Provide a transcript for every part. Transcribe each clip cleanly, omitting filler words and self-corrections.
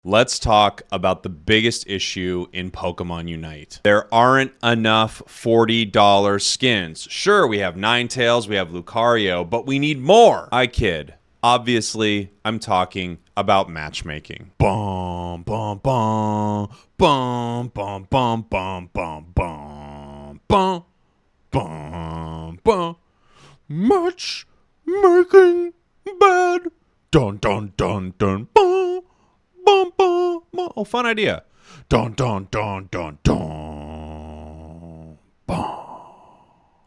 Let's talk about the biggest issue in Pokemon Unite. There aren't enough $40 skins. Sure, we have Ninetales, we have Lucario, but we need more. I kid. Obviously, I'm talking about matchmaking. Bum, bum, bum, bum, bum, bum, bum, bum, bum, bum, bum, bum. Matchmaking bad. Dun, dun, dun, dun, bum. Bum, bum, bum. Oh, fun idea. Dun, dun, dun, dun, dun. Bum.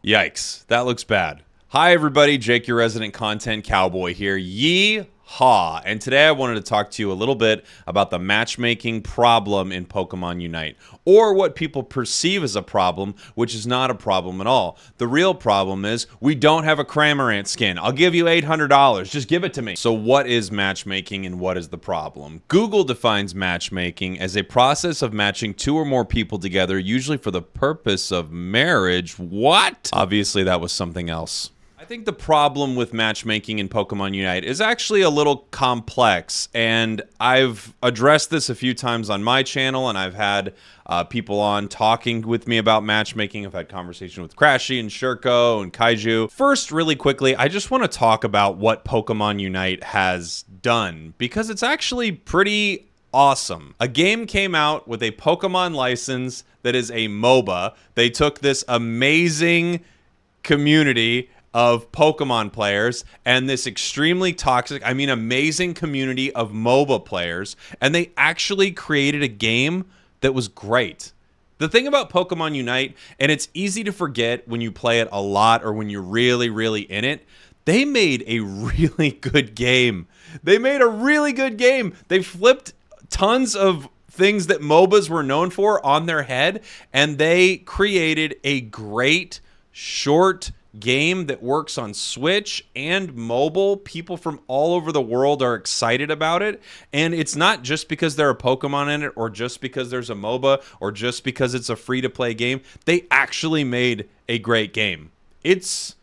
Yikes, that looks bad. Hi, everybody. Jake, your resident content cowboy here. Yeehaw. And today I wanted to talk to you a little bit about the matchmaking problem in Pokemon Unite, or what people perceive as a problem, which is not a problem at all. The real problem is we don't have a Cramorant skin. I'll give you $800. Just give it to me. So what is matchmaking and what is the problem? Google defines matchmaking as a process of matching two or more people together, usually for the purpose of marriage. What? Obviously, that was something else. I think the problem with matchmaking in Pokemon Unite is actually a little complex, and I've addressed this a few times on my channel, and I've had people on talking with me about matchmaking. I've had conversation with Crashy and Shurko and Kaiju. First, really quickly, I just want to talk about what Pokemon Unite has done, because it's actually pretty awesome. A game came out with a Pokemon license that is a MOBA. They took this amazing community of Pokemon players and this extremely toxic, amazing community of MOBA players, and they actually created a game that was great. The thing about Pokemon Unite, and it's easy to forget when you play it a lot or when you're really, really in it, they made a really good game. They made a really good game. They flipped tons of things that MOBAs were known for on their head, and they created a great short game that works on Switch and mobile. People from all over the world are excited about it, and it's not just because there are Pokemon in it, or just because there's a MOBA, or just because it's a free-to-play game. They actually made a great game. It's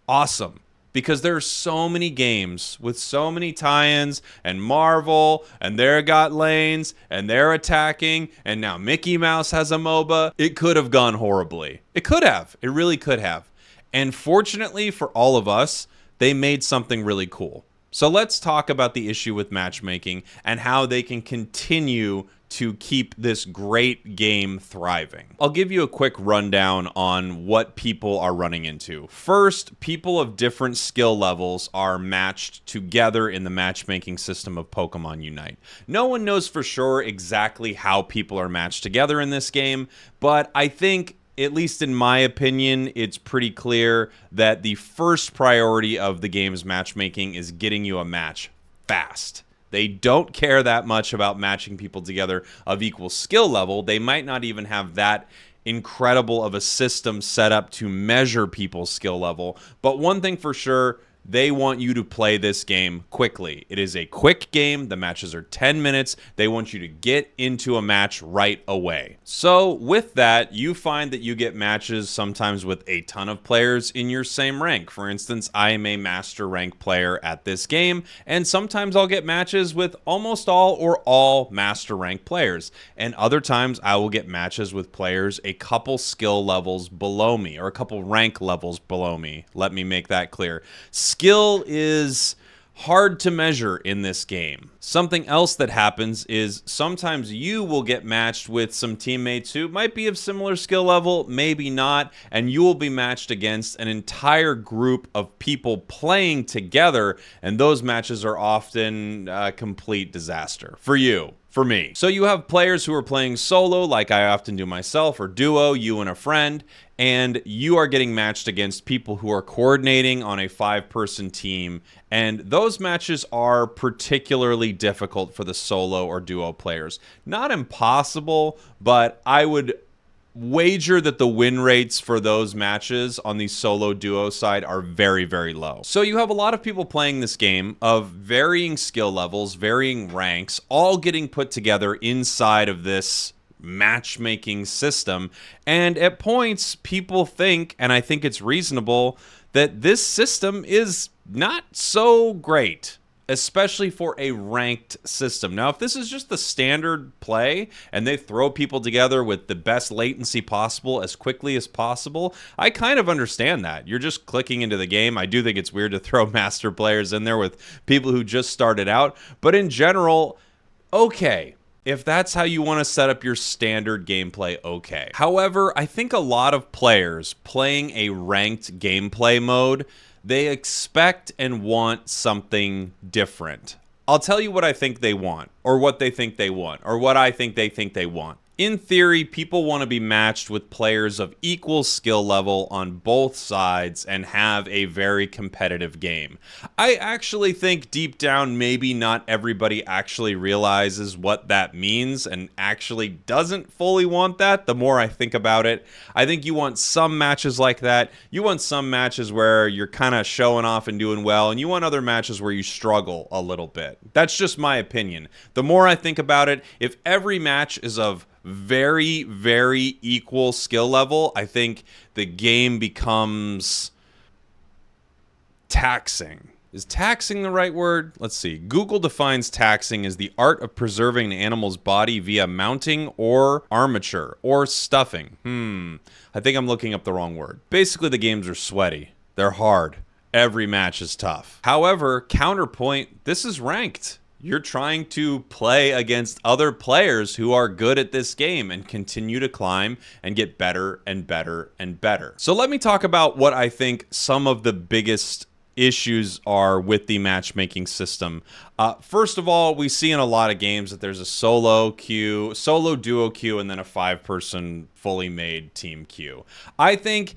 awesome, because there are so many games with so many tie-ins, and Marvel, and they're got lanes, and they're attacking, and now Mickey Mouse has a MOBA. It could have gone horribly. It could have. It really could have. And fortunately for all of us, they made something really cool. So let's talk about the issue with matchmaking and how they can continue to keep this great game thriving. I'll give you a quick rundown on what people are running into. First, people of different skill levels are matched together in the matchmaking system of Pokemon Unite. No one knows for sure exactly how people are matched together in this game, but I think, at least in my opinion, it's pretty clear that the first priority of the game's matchmaking is getting you a match fast. They don't care that much about matching people together of equal skill level. They might not even have that incredible of a system set up to measure people's skill level. But one thing for sure, they want you to play this game quickly. It is a quick game. The matches are 10 minutes. They want you to get into a match right away. So with that, you find that you get matches sometimes with a ton of players in your same rank. For instance, I am a master rank player at this game, and sometimes I'll get matches with almost all or all master rank players. And other times I will get matches with players a couple skill levels below me, or a couple rank levels below me. Let me make that clear. Skill is hard to measure in this game. Something else that happens is sometimes you will get matched with some teammates who might be of similar skill level, maybe not, and you will be matched against an entire group of people playing together, and those matches are often a complete disaster for you. For me. So you have players who are playing solo, like I often do myself, or duo, you and a friend, and you are getting matched against people who are coordinating on a 5-person team, and those matches are particularly difficult for the solo or duo players. Not impossible, but I would wager that the win rates for those matches on the solo duo side are very, very low. So you have a lot of people playing this game of varying skill levels, varying ranks, all getting put together inside of this matchmaking system. And at points, people think, and I think it's reasonable, that this system is not so great. especially for a ranked system. Now, if this is just the standard play and they throw people together with the best latency possible as quickly as possible, I kind of understand that. You're just clicking into the game. I do think it's weird to throw master players in there with people who just started out, but in general, okay. If that's how you want to set up your standard gameplay, okay. However, I think a lot of players playing a ranked gameplay mode, they expect and want something different. I'll tell you what I think they want, or what they think they want, or what I think they want. In theory, people want to be matched with players of equal skill level on both sides and have a very competitive game. I actually think deep down, maybe not everybody actually realizes what that means and actually doesn't fully want that. The more I think about it, I think you want some matches like that. You want some matches where you're kind of showing off and doing well, and you want other matches where you struggle a little bit. That's just my opinion. The more I think about it, if every match is of very, very equal skill level, I think the game becomes taxing. Is taxing the right word? Let's see. Google defines taxing as the art of preserving an animal's body via mounting or armature or stuffing. I think I'm looking up the wrong word. Basically, the games are sweaty. They're hard. Every match is tough. However, counterpoint, this is ranked. You're trying to play against other players who are good at this game and continue to climb and get better and better and better. So let me talk about what I think some of the biggest issues are with the matchmaking system. First of all, we see in a lot of games that there's a solo queue, solo duo queue, and then a 5-person fully made team queue. I think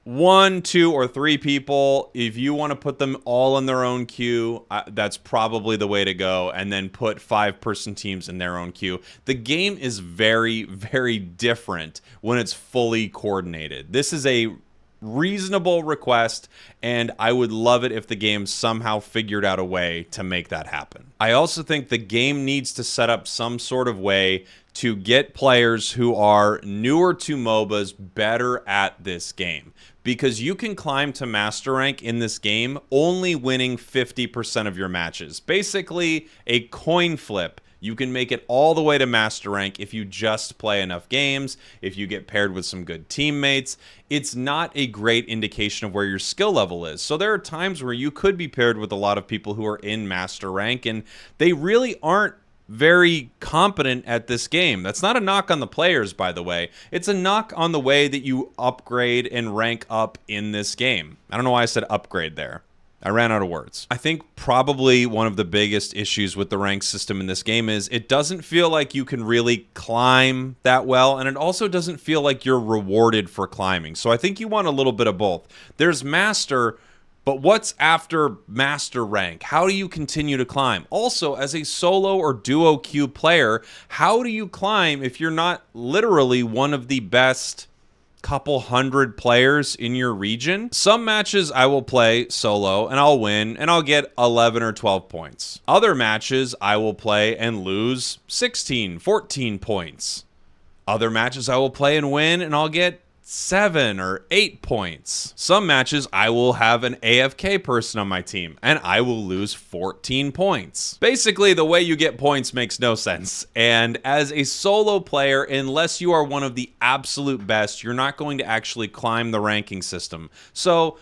1, 2, or 3 people, if you want to put them all in their own queue, that's probably the way to go, and then put 5-person teams in their own queue. The game is very, very different when it's fully coordinated. This is a reasonable request, and I would love it if the game somehow figured out a way to make that happen. I also think the game needs to set up some sort of way to get players who are newer to MOBAs better at this game. Because you can climb to master rank in this game only winning 50% of your matches. Basically, a coin flip. You can make it all the way to master rank if you just play enough games, if you get paired with some good teammates. It's not a great indication of where your skill level is. So there are times where you could be paired with a lot of people who are in master rank, and they really aren't very competent at this game. That's not a knock on the players, by the way. It's a knock on the way that you upgrade and rank up in this game. I don't know why I said upgrade there. I ran out of words. I think probably one of the biggest issues with the rank system in this game is it doesn't feel like you can really climb that well, and it also doesn't feel like you're rewarded for climbing. So I think you want a little bit of both. There's master, but what's after master rank? How do you continue to climb? Also, as a solo or duo queue player, how do you climb if you're not literally one of the best couple hundred players in your region? Some matches I will play solo and I'll win and I'll get 11 or 12 points. Other matches I will play and lose 16, 14 points. Other matches I will play and win and I'll get 7 or 8 points. Some matches I will have an AFK person on my team and I will lose 14 points. Basically, the way you get points makes no sense. And as a solo player, unless you are one of the absolute best, you're not going to actually climb the ranking system. So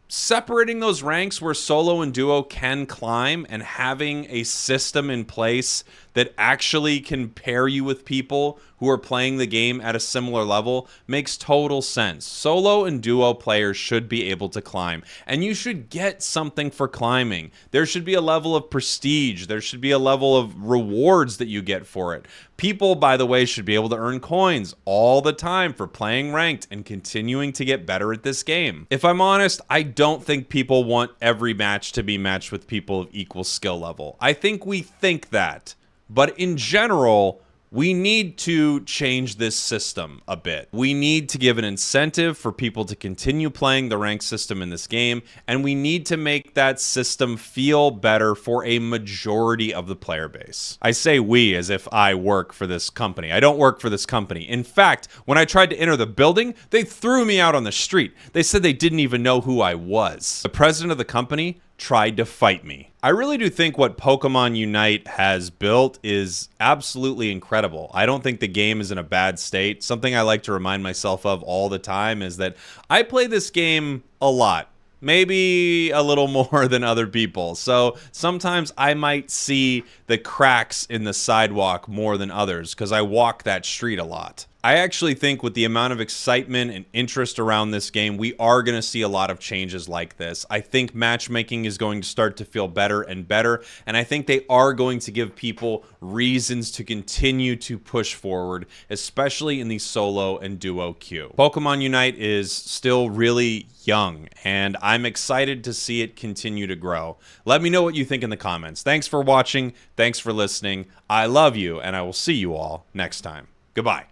separating those ranks where solo and duo can climb and having a system in place that actually can pair you with people who are playing the game at a similar level makes total sense. Solo and duo players should be able to climb, and you should get something for climbing. There should be a level of prestige. There should be a level of rewards that you get for it. People, by the way, should be able to earn coins all the time for playing ranked and continuing to get better at this game. If I'm honest, I don't think people want every match to be matched with people of equal skill level. I think we think that. But in general, we need to change this system a bit. We need to give an incentive for people to continue playing the rank system in this game, and we need to make that system feel better for a majority of the player base. I say we as if I work for this company. I don't work for this company. In fact, when I tried to enter the building, they threw me out on the street. They said they didn't even know who I was. The president of the company tried to fight me. I really do think what Pokemon Unite has built is absolutely incredible. I don't think the game is in a bad state. Something I like to remind myself of all the time is that I play this game a lot. Maybe a little more than other people. So sometimes I might see the cracks in the sidewalk more than others because I walk that street a lot. I actually think with the amount of excitement and interest around this game, we are going to see a lot of changes like this. I think matchmaking is going to start to feel better and better, and I think they are going to give people reasons to continue to push forward, especially in the solo and duo queue. Pokemon Unite is still really young, and I'm excited to see it continue to grow. Let me know what you think in the comments. Thanks for watching. Thanks for listening. I love you, and I will see you all next time. Goodbye.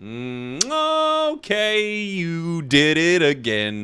Okay, you did it again.